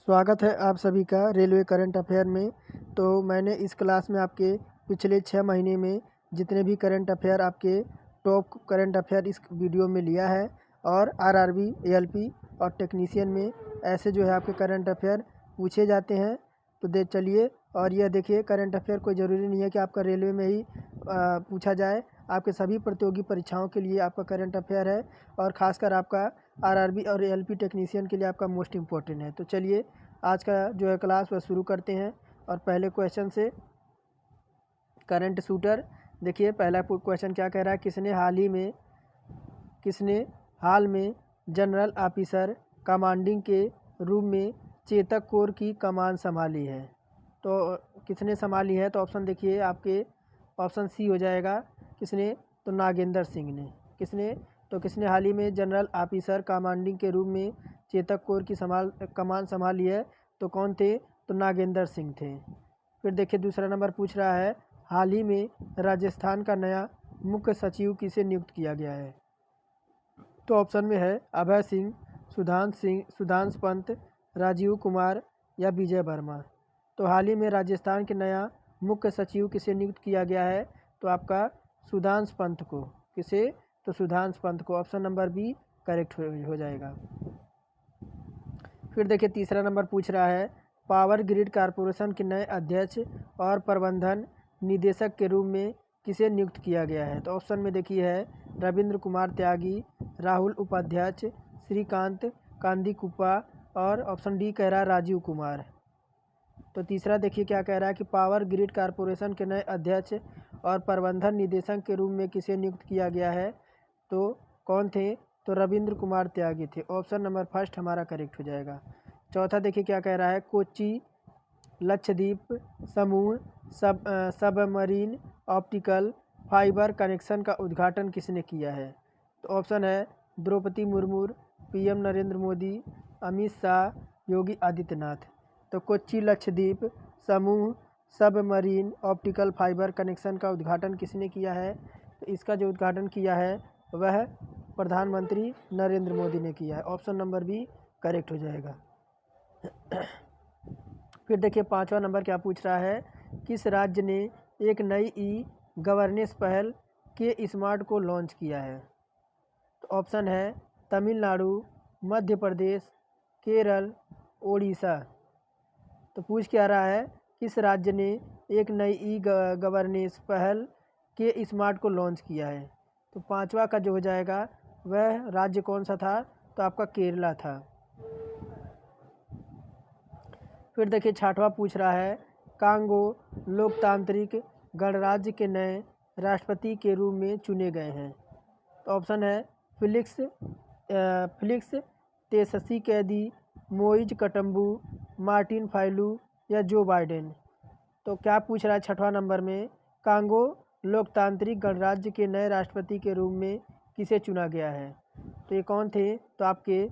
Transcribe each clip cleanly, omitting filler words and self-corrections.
स्वागत है आप सभी का रेलवे करंट अफेयर में। तो मैंने इस क्लास में आपके पिछले 6 महीने में जितने भी करंट अफेयर आपके टॉप करंट अफेयर इस वीडियो में लिया है और आरआरबी, एएलपी और टेक्नीशियन में ऐसे जो है आपके करंट अफेयर पूछे जाते हैं। तो चलिए और यह देखिए, करंट अफेयर कोई ज़रूरी नहीं है कि आपका रेलवे में ही पूछा जाए। आपके सभी प्रतियोगी परीक्षाओं के लिए आपका करंट अफेयर है और ख़ासकर आपका आरआरबी और एएलपी टेक्नीशियन के लिए आपका मोस्ट इम्पोर्टेंट है। तो चलिए आज का जो है क्लास वह शुरू करते हैं और पहले क्वेश्चन से करंट शूटर। देखिए पहला क्वेश्चन क्या कह रहा है, किसने हाल में जनरल ऑफिसर कमांडिंग के रूप में चेतक कोर की कमान संभाली है। तो किसने संभाली है, तो ऑप्शन देखिए आपके ऑप्शन सी हो जाएगा। किसने, तो नागेंद्र सिंह ने। किसने हाल ही में जनरल ऑफिसर कमांडिंग के रूप में चेतक कोर की कमान संभाली है, तो कौन थे, तो नागेंद्र सिंह थे। फिर देखिए दूसरा नंबर पूछ रहा है, हाल ही में राजस्थान का नया मुख्य सचिव किसे नियुक्त किया गया है। तो ऑप्शन में है अभय सिंह, सुधांश पंत, राजीव कुमार या विजय वर्मा। तो हाल ही में राजस्थान के नया मुख्य सचिव किसे नियुक्त किया गया है, तो आपका सुधांश पंत को। किसे, तो सुधांश पंत को। ऑप्शन नंबर बी करेक्ट हो जाएगा। फिर देखिए तीसरा नंबर पूछ रहा है, पावर ग्रिड कॉरपोरेशन के नए अध्यक्ष और प्रबंधन निदेशक के रूप में किसे नियुक्त किया गया है। तो ऑप्शन में देखिए है रविंद्र कुमार त्यागी, राहुल उपाध्याय, श्रीकांत कांदीकुप्पा और ऑप्शन डी कह रहा है राजीव कुमार। तो तीसरा देखिए क्या कह रहा है कि पावर ग्रिड कॉरपोरेशन के नए अध्यक्ष और प्रबंधन निदेशक के रूप में किसे नियुक्त किया गया है, तो कौन थे, तो रविंद्र कुमार त्यागी थे। ऑप्शन नंबर फर्स्ट हमारा करेक्ट हो जाएगा। चौथा देखिए क्या कह रहा है, कोच्चि लक्षद्वीप समूह सबमरीन ऑप्टिकल फाइबर कनेक्शन का उद्घाटन किसने किया है। तो ऑप्शन है द्रौपदी मुर्मू, पीएम नरेंद्र मोदी, अमित शाह, योगी आदित्यनाथ। तो कोच्चि लक्षद्वीप समूह सबमरीन ऑप्टिकल फाइबर कनेक्शन का उद्घाटन किसने किया है, तो इसका जो उद्घाटन किया है वह प्रधानमंत्री नरेंद्र मोदी ने किया है। ऑप्शन नंबर बी करेक्ट हो जाएगा। फिर देखिए पांचवा नंबर क्या पूछ रहा है, किस राज्य ने एक नई ई गवर्नेंस पहल के स्मार्ट को लॉन्च किया है। तो ऑप्शन है तमिलनाडु, मध्य प्रदेश, केरल, ओडिशा। तो पूछ क्या रहा है, किस राज्य ने एक नई ई गवर्नेंस पहल के स्मार्ट को लॉन्च किया है। तो पांचवा का जो हो जाएगा वह राज्य कौन सा था, तो आपका केरला था। फिर देखिए छठवां पूछ रहा है, कांगो लोकतांत्रिक गणराज्य के नए राष्ट्रपति के रूप में चुने गए हैं। तो ऑप्शन है फिलिक्स त्सेसीकेदी, मोइज कटम्बू, मार्टिन फाइलू या जो बाइडेन। तो क्या पूछ रहा है छठवां नंबर में, कांगो लोकतांत्रिक गणराज्य के नए राष्ट्रपति के रूप में किसे चुना गया है, तो ये कौन थे, तो आपके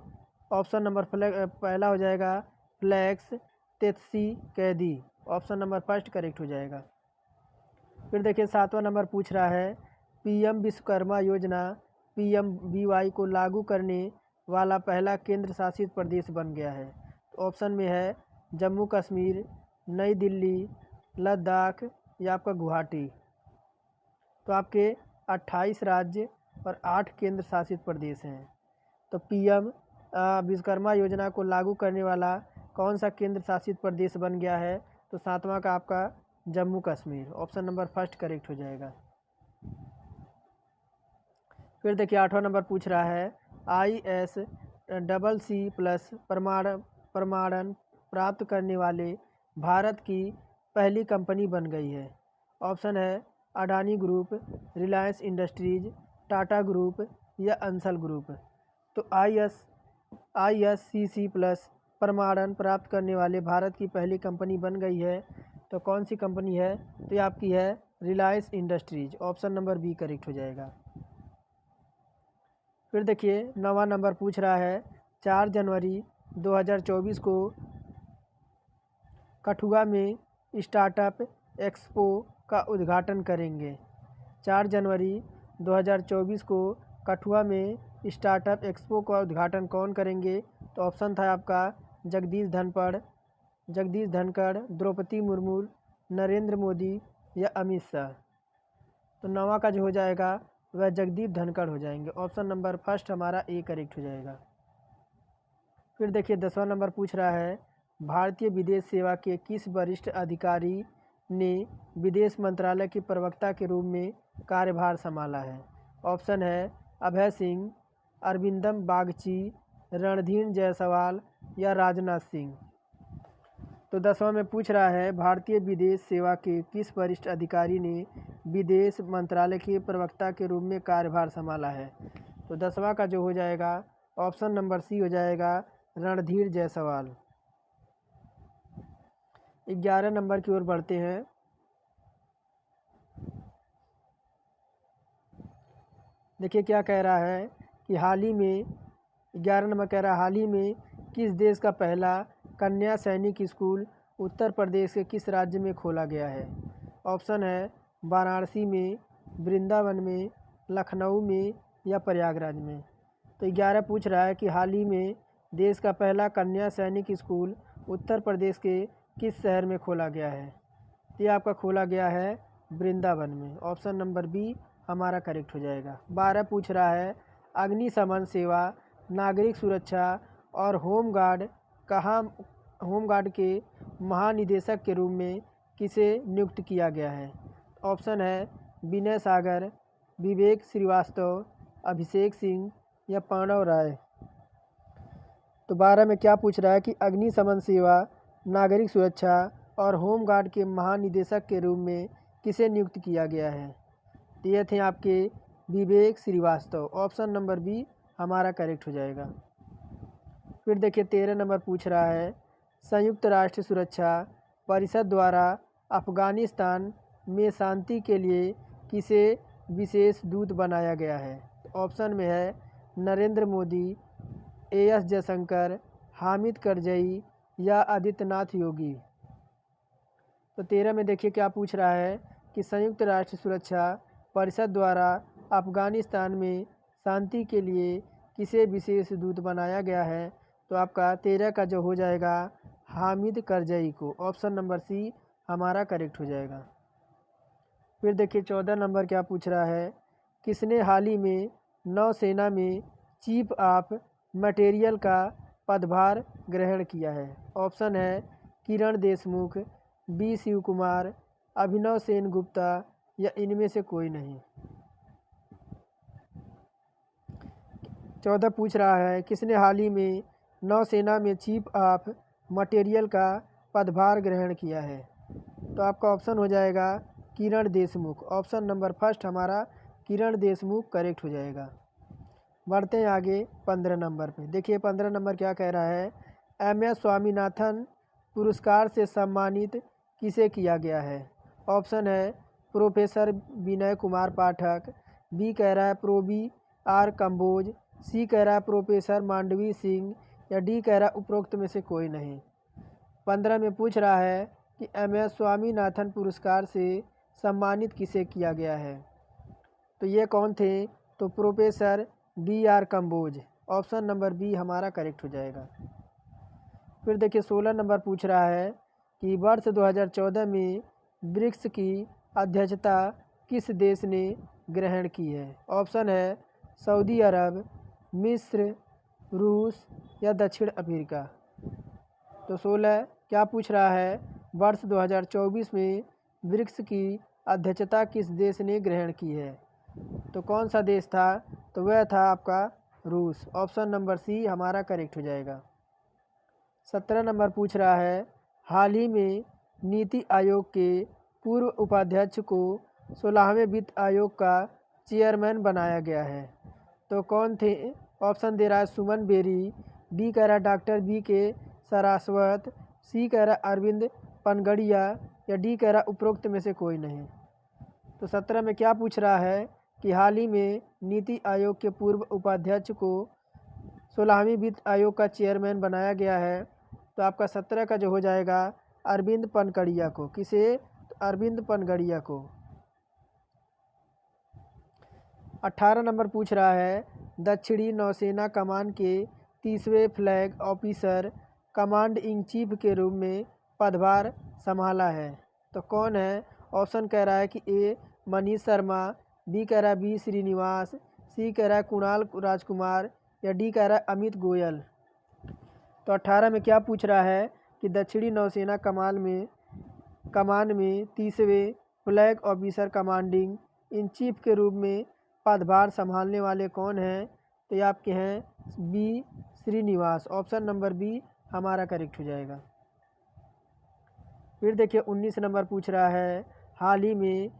ऑप्शन नंबर पहला हो जाएगा फ्लेक्स त्सेसीकेदी। ऑप्शन नंबर फर्स्ट करेक्ट हो जाएगा। फिर देखिए सातवां नंबर पूछ रहा है, पीएम विश्वकर्मा योजना PMVY को लागू करने वाला पहला केंद्र शासित प्रदेश बन गया है। तो ऑप्शन में है जम्मू कश्मीर, नई दिल्ली, लद्दाख या आपका गुवाहाटी। तो आपके 28 राज्य और 8 केंद्र शासित प्रदेश हैं। तो PM विश्वकर्मा योजना को लागू करने वाला कौन सा केंद्र शासित प्रदेश बन गया है, तो सातवां का आपका Jammu Kashmir. Option number first correct हो जाएगा। फिर देखिए आठवां नंबर पूछ रहा है, ISCC+ प्रमाणन प्राप्त करने वाले भारत की पहली कंपनी बन गई है। ऑप्शन है Adani group, Reliance industries, Tata group या अंसल ग्रुप। तो ISCC+ प्रमाणन प्राप्त करने वाले भारत की पहली कंपनी बन गई है, तो कौन सी कंपनी है, तो ये आपकी है Reliance Industries. Option number B correct हो जाएगा। फिर देखिए नौवां नंबर पूछ रहा है, 4 जनवरी 2024 को कठुआ में स्टार्टअप एक्सपो का उद्घाटन करेंगे। 4 जनवरी 2024 को कठुआ में स्टार्टअप एक्सपो का उद्घाटन कौन करेंगे, तो ऑप्शन था आपका जगदीश धनखड़, द्रौपदी मुर्मू, नरेंद्र मोदी या अमित शाह? तो 9वां का जो हो जाएगा वह जगदीप धनखड़ हो जाएंगे। ऑप्शन नंबर फर्स्ट हमारा ए करेक्ट हो जाएगा। फिर देखिए 10वां नंबर पूछ रहा है, भारतीय विदेश सेवा के किस वरिष्ठ अधिकारी ने विदेश मंत्रालय के प्रवक्ता के रूप में कार्यभार संभाला है? ऑप्शन है अभय सिंह, अरविंदम बागची, रणधीर जायसवाल या राजनाथ सिंह? तो 10वां में पूछ रहा है, भारतीय विदेश सेवा के किस वरिष्ठ अधिकारी ने विदेश मंत्रालय के प्रवक्ता के रूप में कार्यभार संभाला है? तो 10वां का जो हो जाएगा ऑप्शन नंबर सी हो जाएगा, रणधीर जायसवाल। 11 नंबर की ओर बढ़ते हैं। देखिए क्या कह रहा है कि हाल ही में 11 नंबर कह रहा है, हाल ही में किस देश का पहला कन्या सैनिक स्कूल उत्तर प्रदेश के किस राज्य में खोला गया है? ऑप्शन है वाराणसी में, वृंदावन में, लखनऊ में या प्रयागराज में? तो 11 पूछ रहा है कि हाल ही में देश का पहला कन्या सैनिक स्कूल उत्तर प्रदेश के किस शहर में खोला गया है? तो ये आपका खोला गया है वृंदावन में। ऑप्शन नंबर बी हमारा करेक्ट हो जाएगा। 12 पूछ रहा है, अग्निशमन सेवा, नागरिक सुरक्षा और होमगार्ड के महानिदेशक के रूप में किसे नियुक्त किया गया है? ऑप्शन है विनय सागर, विवेक श्रीवास्तव, अभिषेक सिंह या पांडव राय? तो 12 में क्या पूछ रहा है कि अग्निशमन सेवा, नागरिक सुरक्षा और होमगार्ड के महानिदेशक के रूप में किसे नियुक्त किया गया है? तो ये थे आपके विवेक श्रीवास्तव। ऑप्शन नंबर बी हमारा करेक्ट हो जाएगा। फिर देखिए 13 नंबर पूछ रहा है, संयुक्त राष्ट्र सुरक्षा परिषद द्वारा अफगानिस्तान में शांति के लिए किसे विशेष दूत बनाया गया है? ऑप्शन में है नरेंद्र मोदी, एएस जयशंकर, हामिद करजई या आदित्यनाथ योगी? तो 13 में देखिए क्या पूछ रहा है कि संयुक्त राष्ट्र सुरक्षा परिषद द्वारा अफगानिस्तान में शांति के लिए किसे विशेष दूत बनाया गया है? तो आपका 13 का जो हो जाएगा हामिद करजई को। ऑप्शन नंबर सी हमारा करेक्ट हो जाएगा। फिर देखिए 14 नंबर क्या पूछ रहा है, किसने हाल ही में नौसेना में चीफ ऑफ मटेरियल का पदभार ग्रहण किया है? ऑप्शन है किरण देशमुख, बी शिव कुमार, अभिनव सेन गुप्ता या इनमें से कोई नहीं? 14 पूछ रहा है, किसने हाल ही में नौसेना में चीफ ऑफ मटेरियल का पदभार ग्रहण किया है? तो आपका ऑप्शन हो जाएगा Kiran Deshmukh. Option number first हमारा किरण देशमुख करेक्ट हो जाएगा। बढ़ते हैं आगे 15 नंबर पे। देखिए 15 नंबर क्या कह रहा है, MS स्वामीनाथन पुरस्कार से सम्मानित किसे किया गया है? ऑप्शन है प्रोफेसर विनय कुमार पाठक, बी कह रहा है प्रोबी आर कंबोज, सी कह रहा है प्रोफेसर मांडवी सिंह या डी कह रहा है उपरोक्त में से कोई नहीं? 15 में पूछ रहा है कि MS स्वामीनाथन पुरस्कार से सम्मानित किसे किया गया है? तो ये कौन थे? तो professor BR Kamboj. Option number B हमारा करेक्ट हो जाएगा। फिर देखिए 16 नंबर पूछ रहा है कि वर्ष 2014 में ब्रिक्स की अध्यक्षता किस देश ने ग्रहण की है? ऑप्शन है सऊदी अरब, मिस्र, रूस या दक्षिण अफ्रीका? तो 16 क्या पूछ रहा है, वर्ष 2024 में ब्रिक्स की अध्यक्षता किस देश ने ग्रहण की है? तो कौन सा देश था? तो वह था आपका रूस। ऑप्शन नंबर सी हमारा करेक्ट हो जाएगा। 17 नंबर पूछ रहा है, हाल ही में नीति आयोग के पूर्व उपाध्यक्ष को 16वें वित्त आयोग का चेयरमैन बनाया गया है। तो कौन थे? ऑप्शन दे रहा है सुमन बेरी, बी कह रहा है डॉक्टर BK सरास्वत, सी कह रहा है अरविंद पनगड़िया या डी कह रहा है उपरोक्त में से कोई नहीं? तो 17 में क्या पूछ रहा है कि हाल ही में नीति आयोग के पूर्व उपाध्यक्ष को 16वीं वित्त आयोग का चेयरमैन बनाया गया है। तो आपका 17 का जो हो जाएगा अरविंद पनगड़िया को। किसे? तो अरविंद पनगड़िया को। 18 नंबर पूछ रहा है, दक्षिणी नौसेना कमान के 30वें flag officer command in chief के रूप में पदभार संभाला है? तो कौन है? ऑप्शन कह रहा है कि ए मनीष शर्मा, बी कह रहा है बी श्रीनिवास, सी कह रहा है कुणाल राजकुमार, या डी कह रहा है अमित गोयल। तो 18 में क्या पूछ रहा है कि दक्षिणी नौसेना कमान में 30वें flag officer commanding in chief के रूप में पदभार संभालने वाले कौन हैं? तो ये आपके हैं B Srinivas. Option number B हमारा करेक्ट हो जाएगा। फिर देखिए 19 नंबर पूछ रहा है, हाल ही में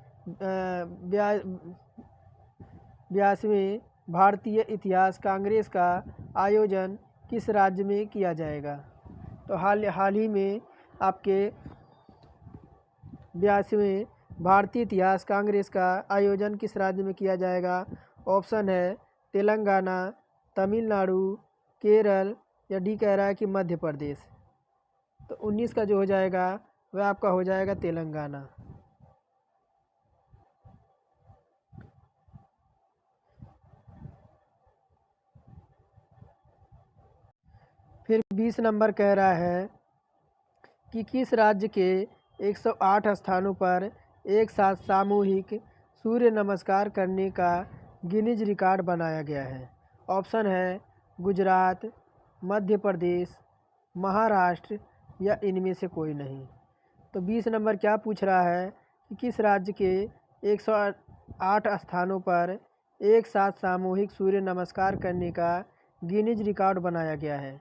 82वें भारतीय इतिहास कांग्रेस का आयोजन किस राज्य में किया जाएगा? तो हाल ही में आपके 82वें भारतीय इतिहास कांग्रेस का आयोजन किस राज्य में किया जाएगा? ऑप्शन है तेलंगाना, तमिलनाडु, केरल, या डी कह रहा है कि मध्य प्रदेश। तो 19 का जो हो जाएगा वह आपका हो जाएगा तेलंगाना। फिर 20 नंबर कह रहा है कि किस राज्य के 108 स्थानों पर एक साथ सामूहिक सूर्य नमस्कार करने का गिनीज रिकॉर्ड बनाया गया है? ऑप्शन है गुजरात, मध्य प्रदेश, महाराष्ट्र, या इनमें से कोई नहीं। तो 20 नंबर क्या पूछ रहा है कि किस राज्य के 108 स्थानों पर एक साथ सामूहिक सूर्य नमस्कार करने का गिनीज रिकॉर्ड बनाया गया है?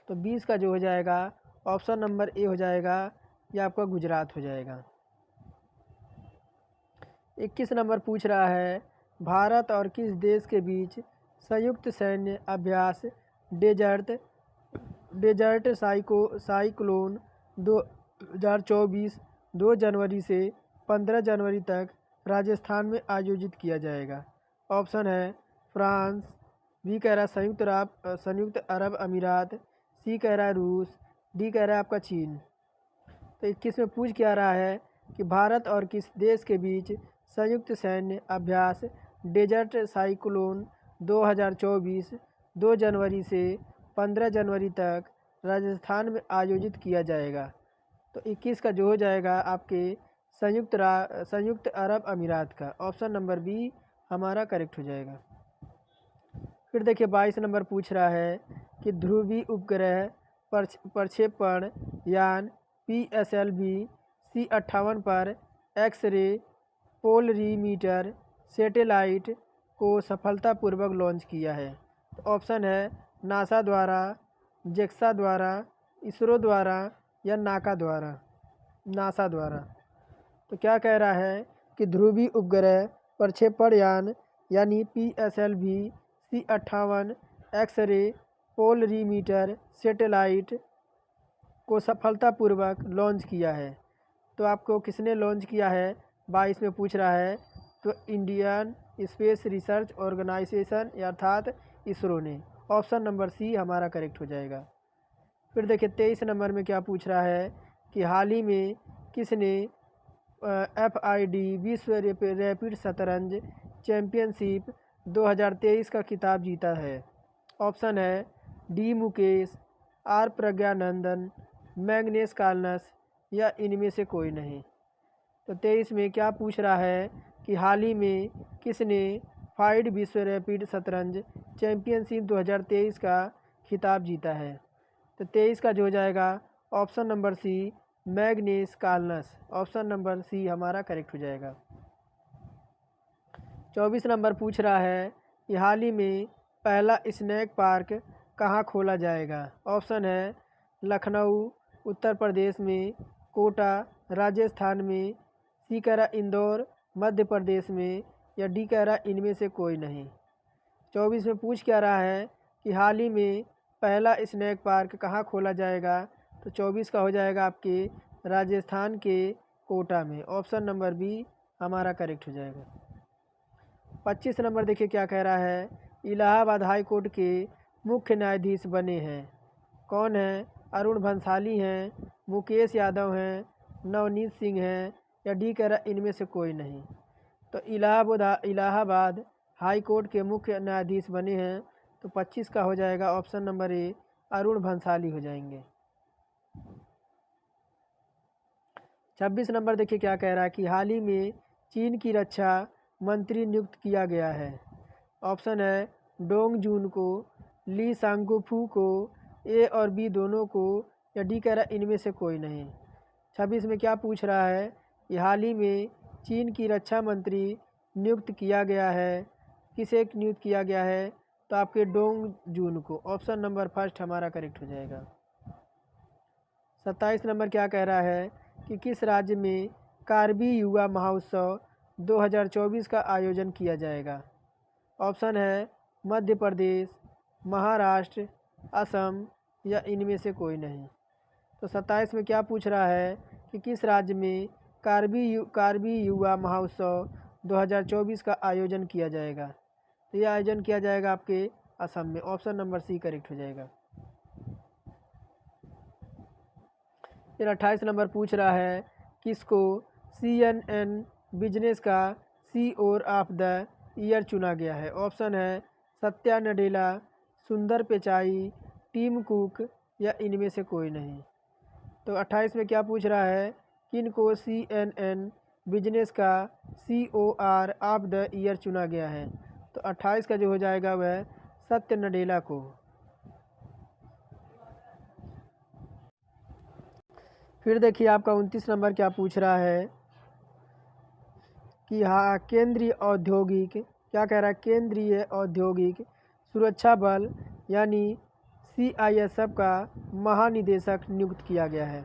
तो 20 का जो हो जाएगा ऑप्शन नंबर ए हो जाएगा, या आपका गुजरात हो जाएगा। 21 नंबर पूछ रहा है, भारत और किस देश के बीच संयुक्त सैन्य अभ्यास डेजर्ट साइक्लोन 2024 2 जनवरी से 15 जनवरी तक राजस्थान में आयोजित किया जाएगा? ऑप्शन है फ्रांस, बी कह रहा है संयुक्त अरब अमीरात, सी कह रहा है रूस, डी कह रहा है आपका चीन। तो 21 में पूछ क्या रहा है कि भारत और किस देश के बीच संयुक्त सैन्य अभ्यास डेजर्ट साइक्लोन 2024 2 जनवरी से 15 जनवरी तक राजस्थान में आयोजित किया जाएगा? तो 21 का जो हो जाएगा आपके संयुक्त अरब अमीरात का। ऑप्शन नंबर बी हमारा करेक्ट हो जाएगा। फिर देखिए 22 नंबर पूछ रहा है कि ध्रुवीय उपग्रह प्रक्षेपण यान PSLV C58 पर एक्स-रे पोलरीमीटर सैटेलाइट को सफलतापूर्वक लॉन्च किया है? तो ऑप्शन है नासा द्वारा, जेक्सा द्वारा, इसरो द्वारा, या नासा द्वारा। तो क्या कह रहा है कि ध्रुवीय उपग्रह प्रक्षेपण यान यानी PSLV C58 x-ray polarimeter satellite को सफलतापूर्वक लॉन्च किया है? तो आपको किसने लॉन्च किया है 22 में पूछ रहा है? तो इंडियन स्पेस रिसर्च ऑर्गेनाइजेशन अर्थात इसरो ने। ऑप्शन नंबर सी हमारा करेक्ट हो जाएगा। फिर देखिए 23 नंबर में क्या पूछ रहा है कि हाल ही में किसने FID विश्व रैपिड शतरंज चैम्पियनशिप 2023 का खिताब जीता है? ऑप्शन है D Mukesh, R Praggnanandhaa, Magnus Carlsen, या इनमें से कोई नहीं। तो 23 में क्या पूछ रहा है कि हाल ही में किसने FID विश्व रैपिड शतरंज चैम्पियनशिप 2023 का खिताब जीता है? तो 23 का जो हो जाएगा option number C Magnus Carlsen. Option number C हमारा करेक्ट हो जाएगा। 24 नंबर पूछ रहा है कि हाल ही में पहला स्नैक पार्क कहाँ खोला जाएगा? ऑप्शन है लखनऊ उत्तर प्रदेश में, कोटा राजस्थान में, सी कह रहा इंदौर मध्य प्रदेश में, या डी कह रहा इनमें से कोई नहीं। 24 में पूछ क्या रहा है कि हाल ही में पहला स्नैक पार्क कहाँ खोला जाएगा? तो 24 का हो जाएगा आपके राजस्थान के कोटा में। ऑप्शन नंबर बी हमारा करेक्ट हो जाएगा। 25 नंबर देखिए क्या कह रहा है, इलाहाबाद हाई कोर्ट के मुख्य न्यायाधीश बने हैं? कौन है? अरुण भंसाली हैं, मुकेश यादव हैं, नवनीत सिंह हैं, या डी कह रहा इनमें से कोई नहीं। तो इलाहाबाद हाई कोर्ट के मुख्य न्यायाधीश बने हैं तो 25 का हो जाएगा option number A Arun Bhansali हो जाएंगे। 26 नंबर देखिए क्या कह रहा है कि हाल ही में चीन की रक्षा मंत्री नियुक्त किया गया है। ऑप्शन है डोंग जून को, ली सांगुफू को, ए और बी दोनों को, या डी कह रहा है इनमें से कोई नहीं। 26 में क्या पूछ रहा है कि हाल ही में चीन की रक्षा मंत्री नियुक्त किया गया है, किसे नियुक्त किया गया है, तो आपके डोंग जून को। ऑप्शन नंबर फर्स्ट हमारा करेक्ट हो जाएगा। 27 नंबर क्या कह रहा है कि किस राज्य में कार्बी युवा महोत्सव 2024 का आयोजन किया जाएगा। ऑप्शन है मध्य प्रदेश, महाराष्ट्र, असम, या इनमें से कोई नहीं। तो 27 में क्या पूछ रहा है कि किस राज्य में कार्बी युवा महोत्सव 2024 का आयोजन किया जाएगा। तो यह आयोजन किया जाएगा आपके असम में। ऑप्शन नंबर सी करेक्ट हो जाएगा। फिर 28 नंबर पूछ रहा है किसको CNN बिजनेस का CEO ऑफ द ईयर चुना गया है। ऑप्शन है सत्या नडेला, सुंदर पिचाई, टिम कुक, या इनमें से कोई नहीं। तो 28 में क्या पूछ रहा है किन को CNN बिजनेस का COR ऑफ द ईयर चुना गया है। तो 28 का जो हो जाएगा वह सत्य नडेला को। फिर देखिए आपका 29 नंबर क्या पूछ रहा है कि हाँ केंद्रीय औद्योगिक, क्या कह रहा है, केंद्रीय औद्योगिक सुरक्षा बल यानी CISF का महानिदेशक नियुक्त किया गया है।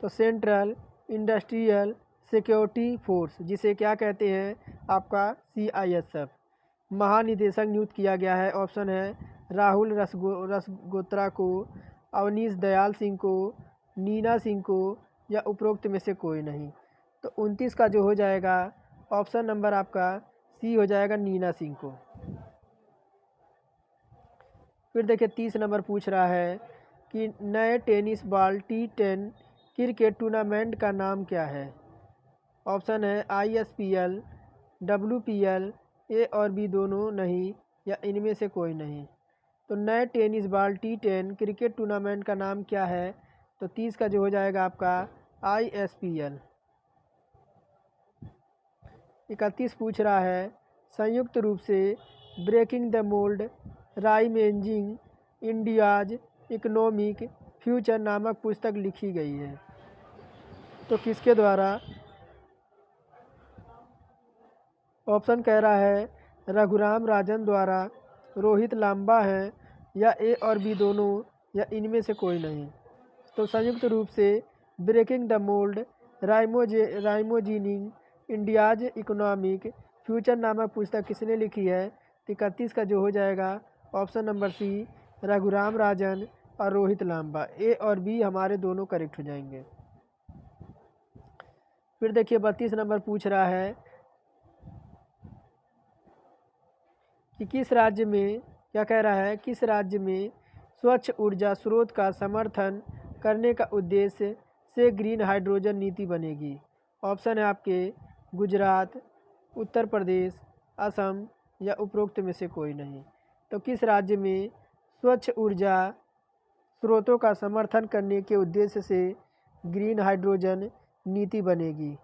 तो सेंट्रल इंडस्ट्रियल सिक्योरिटी फोर्स, जिसे क्या कहते हैं आपका CISF, महानिदेशक नियुक्त किया गया है। ऑप्शन है राहुल रसगोत्रा को, अवनीश दयाल सिंह को, नीना सिंह को, या उपरोक्त में से कोई नहीं। तो 29 का जो हो जाएगा ऑप्शन नंबर आपका सी हो जाएगा, नीना सिंह को। फिर देखिए 30 नंबर पूछ रहा है कि नए tennis ball T10 cricket tournament का नाम क्या है। ऑप्शन है ISPL, WPL, ए और बी दोनों नहीं, या इनमें से कोई नहीं। तो नए tennis ball T10 cricket tournament का नाम क्या है। तो 30 का जो हो जाएगा आपका ISPL। 31 पूछ रहा है संयुक्त रूप से breaking the mould reimagining India's economic future नामक पुस्तक लिखी गई है। तो किसके द्वारा। ऑप्शन कह रहा है रघुराम राजन द्वारा, रोहित लांबा है, या ए और बी दोनों, या इनमें से कोई नहीं। तो संयुक्त रूप से breaking the mould reimagining India's economic future नामक पुस्तक किसने लिखी है। 31 का जो हो जाएगा ऑप्शन नंबर सी, रघुराम राजन और रोहित लांबा। ए और बी हमारे दोनों करेक्ट हो जाएंगे। फिर देखिए 32 नंबर पूछ रहा है कि किस राज्य में, क्या कह रहा है, किस राज्य में स्वच्छ ऊर्जा स्रोत का समर्थन करने का उद्देश्य से ग्रीन हाइड्रोजन नीति बनेगी। ऑप्शन है आपके गुजरात, उत्तर प्रदेश, असम, या उपरोक्त में से कोई नहीं। तो किस राज्य में स्वच्छ ऊर्जा स्रोतों का समर्थन करने के उद्देश्य से ग्रीन हाइड्रोजन नीति बनेगी।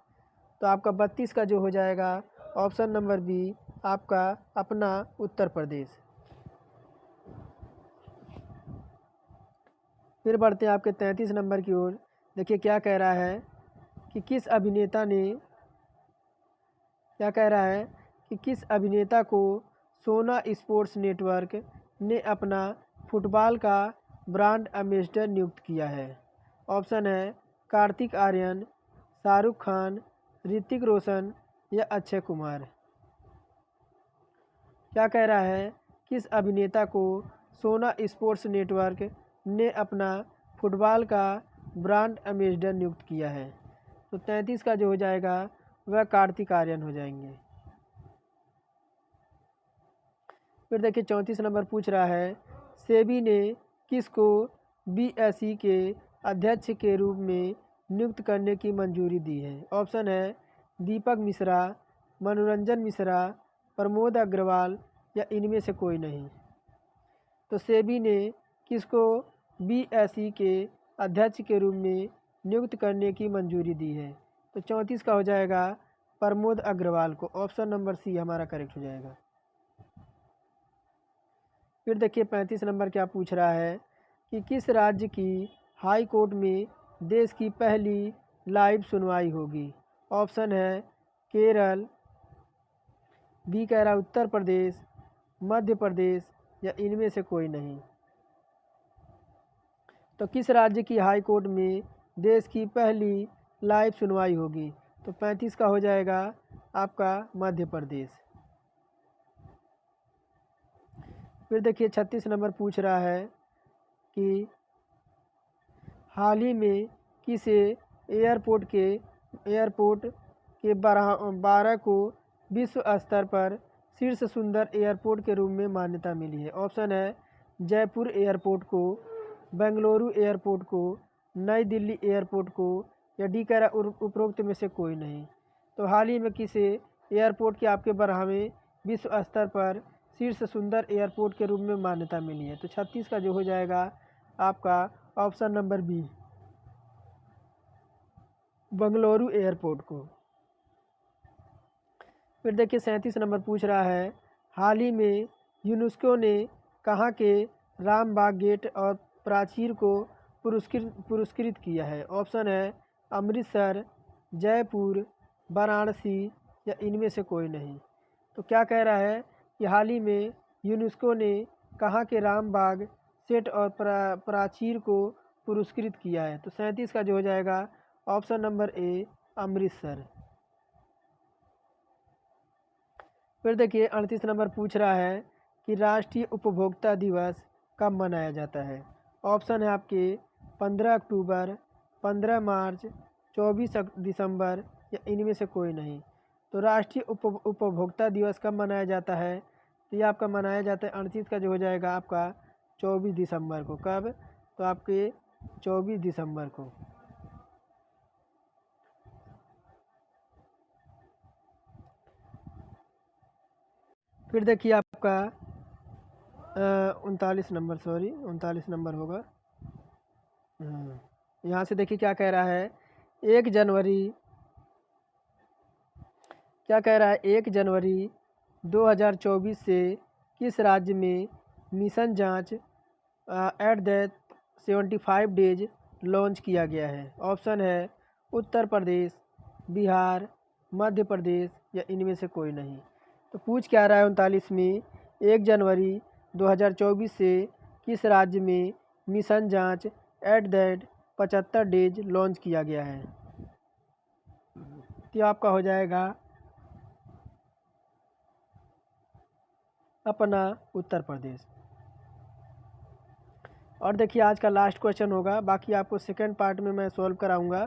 तो आपका 32 का जो हो जाएगा ऑप्शन नंबर बी, आपका अपना उत्तर प्रदेश। फिर बढ़ते हैं आपके 33 नंबर की ओर। देखिए क्या कह रहा है कि किस अभिनेता ने, क्या कह रहा है कि किस अभिनेता को सोना स्पोर्ट्स नेटवर्क ने अपना फुटबॉल का ब्रांड एम्बेसडर नियुक्त किया है। ऑप्शन है कार्तिक आर्यन, शाहरुख खान, ऋतिक रोशन, या अक्षय कुमार। क्या कह रहा है किस अभिनेता को सोना स्पोर्ट्स नेटवर्क ने अपना फुटबॉल का ब्रांड एम्बेसडर नियुक्त किया है। तो 33 का जो हो जाएगा वह कार्तिक आर्यन हो जाएंगे। फिर देखिए 34 नंबर पूछ रहा है सेबी ने किसको BSE के अध्यक्ष के रूप में नियुक्त करने की मंजूरी दी है। ऑप्शन है दीपक मिश्रा, मनोरंजन मिश्रा, प्रमोद अग्रवाल, या इनमें से कोई नहीं। तो सेबी ने किसको BSE के अध्यक्ष के रूप में नियुक्त करने की मंजूरी दी है? तो 34 का हो जाएगा प्रमोद अग्रवाल को। ऑप्शन नंबर सी हमारा करेक्ट हो जाएगा। फिर देखिए 35 नंबर क्या पूछ रहा है कि किस राज्य की हाई कोर्ट में देश की पहली लाइव सुनवाई होगी? ऑप्शन है केरल, बी कह रहा है उत्तर प्रदेश, मध्य प्रदेश या इनमें से कोई नहीं। तो किस राज्य की हाई कोर्ट में देश की पहली लाइव सुनवाई होगी? तो 35 का हो जाएगा आपका मध्य प्रदेश। फिर देखिए 36 नंबर पूछ रहा है कि हाल ही में किस एयरपोर्ट के 12 को विश्व स्तर पर शीर्ष सुंदर एयरपोर्ट के रूप में मान्यता मिली है? ऑप्शन है जयपुर एयरपोर्ट को, बेंगलुरु एयरपोर्ट को, नई दिल्ली एयरपोर्ट को या डी कह रहा उपरोक्त में से कोई नहीं। तो हाल ही में किस एयरपोर्ट के आपके 12वें विश्व स्तर पर शीर्ष सुंदर एयरपोर्ट के रूप में मान्यता मिली है? तो 36 का जो हो जाएगा आपका option number B, Bengaluru airport को। फिर देखिए 37 नंबर पूछ रहा है हाल ही में यूनेस्को ने कहाँ के रामबाग गेट और प्राचीर को पुरस्कृत किया है? ऑप्शन है अमृतसर, जयपुर, वाराणसी या इनमें से कोई नहीं। तो क्या कह रहा है कि हाल ही में यूनेस्को ने कहाँ के रामबाग सेट और प्राचीर को पुरस्कृत किया है? तो 37 का जो हो जाएगा ऑप्शन नंबर ए, अमृतसर। फिर देखिए 38 नंबर पूछ रहा है कि राष्ट्रीय उपभोक्ता दिवस कब मनाया जाता है? ऑप्शन है आपके 15 अक्टूबर, 15 मार्च, 24 दिसंबर या इनमें से कोई नहीं। तो राष्ट्रीय उपभोक्ता दिवस कब मनाया जाता है? तो ये आपका मनाया जाता है 38 का जो हो जाएगा आपका 24 दिसंबर को। कब? तो आपके 24 दिसंबर को। फिर देखिए आपका 39 नंबर होगा। यहाँ से देखिए क्या कह रहा है 1 जनवरी 2024 से किस राज्य में मिशन जांच एट द 75 डेज लॉन्च किया गया है? ऑप्शन है उत्तर प्रदेश, बिहार, मध्य प्रदेश या इनमें से कोई नहीं। तो पूछ क्या रहा है 39 में 1 जनवरी 2024 से किस राज्य में मिशन जांच एट दैट 75 डेज लॉन्च किया गया है? तो आपका हो जाएगा अपना उत्तर प्रदेश। और देखिए आज का लास्ट क्वेश्चन होगा, बाकी आपको सेकंड पार्ट में मैं सॉल्व कराऊंगा।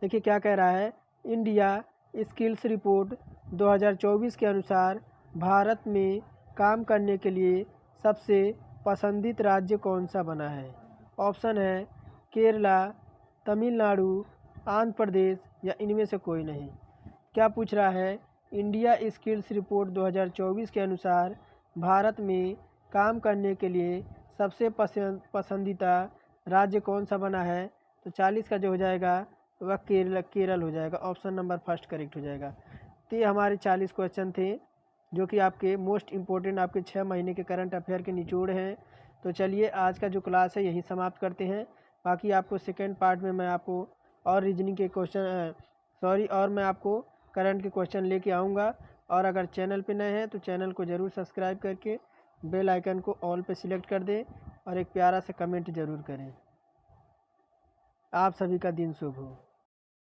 देखिए क्या कह रहा है इंडिया स्किल्स रिपोर्ट 2024 के अनुसार भारत में काम करने के लिए सबसे पसंदीदा राज्य कौन सा बना है? ऑप्शन है केरला, तमिलनाडु, आंध्र प्रदेश या इनमें से कोई नहीं। क्या पूछ रहा है इंडिया स्किल्स रिपोर्ट 2024 के अनुसार भारत में काम करने के लिए सबसे पसंदीदा राज्य कौन सा बना है? तो 40 का जो हो जाएगा वह केरल हो जाएगा। ऑप्शन नंबर फर्स्ट करेक्ट हो जाएगा। तो ये हमारे 40 क्वेश्चन थे जो कि आपके मोस्ट इम्पोर्टेंट आपके 6 महीने के करंट अफेयर के निचोड़ हैं। तो चलिए आज का जो क्लास है यही समाप्त करते हैं। बाकी आपको सेकेंड पार्ट में मैं आपको और रीजनिंग के क्वेश्चन और मैं आपको करंट के क्वेश्चन लेके आऊँगा। और अगर चैनल पे नए हैं तो चैनल को ज़रूर सब्सक्राइब करके बेल आइकन को ऑल पे सिलेक्ट कर दें और एक प्यारा सा कमेंट ज़रूर करें। आप सभी का दिन शुभ हो।